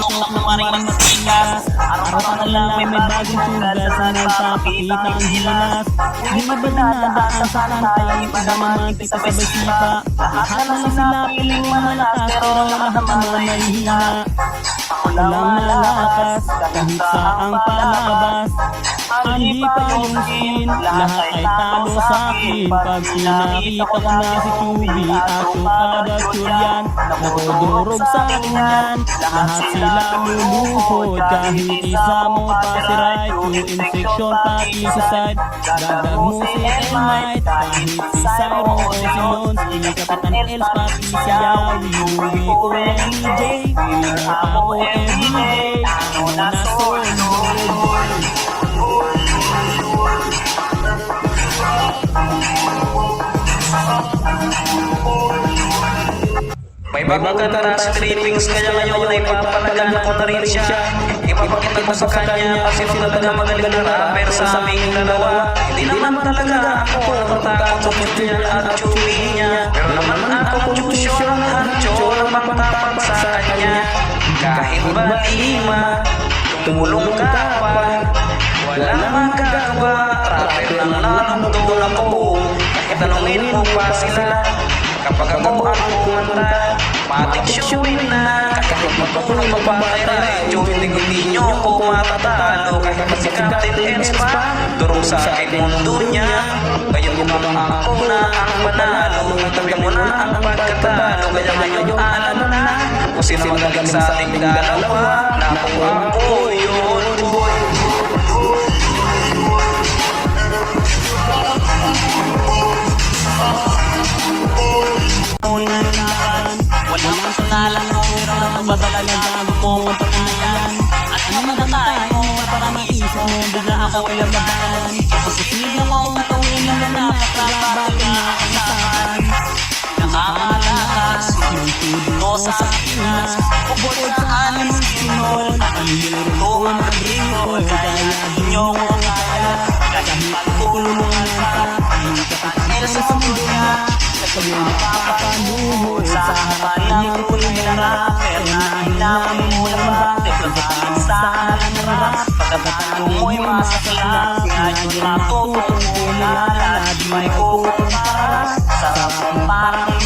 tutok ng maring matigas. Araw pa lang may bagong sugat sa nagpapakita ang hilas. Di ba dinadaan sa kantay, iba naman sabay sipa. Lahat na sila piling malakas, pero lahat naman ay hina. Walang malakas, kahit saang palabas. Hindi pa yung skin, lahat ay talo sa akin. Pag sinakita ko na si Tubi at Tukada Churian, nakudurog sa akin yan. Lahat sila luluhod, kahit isa mo pa si right. To infection pati suicide, dadag mo si Elmite. Kahit si Cyro o si Lons, hindi Kapitan Els pati si Yawi. Uwi ko lang ni Jay, winner pa ako everyday. Ano na solo. May bagong kanta sa trippings, kaya ngayon ay papalagan ko na rin siya. Ipapakita ko sa kanya kasi nung talaga magaling na rapper sa aming dalawa. Hindi naman talaga ako natatakot sa future niya at churi niya. Pero naman ako chusyon at chora mapatapag sa kanya. Kahit ba lima, tumulong ka pa, wala magagawa. Rapper lang nanundol ako, kahit tanungin mo pa sila. Kapag ako ang kumanta, matik showin na. Kahit magpakulong magpapatay, hindi nyo ko matatalo. Kahit pa si Captain Els pa, durong sa aking mundo niya. Ngayon mo ako na ang panalo, tabi mo na ang pagkatalo. Kaya ngayon alam na kung sino magaling sa ating dalawa. Naku ako yun, boy. Walang pangalan mo, pero madalagang pumunta ka na yan. At ano matatay mo, para maisip mo, bigla ako ilang labanan. Posible mo ang matawin na napakalaban na ang saan. Nakakalakas, magtudo sa Pinas. Kubot sa anim sinol, ang hiro ang agriko. Kaya di nyo ko kaya, kahit tulong mo ang ang Kapitan Els sa mundo na. Pag yung makapaluhod sa harapan ng kulera, nahilamin mo lang bakit pagkatalo sa alam ng rap. Pagkatalo mo'y masakla, sinayang natutong kumilala, di may putong para sa parang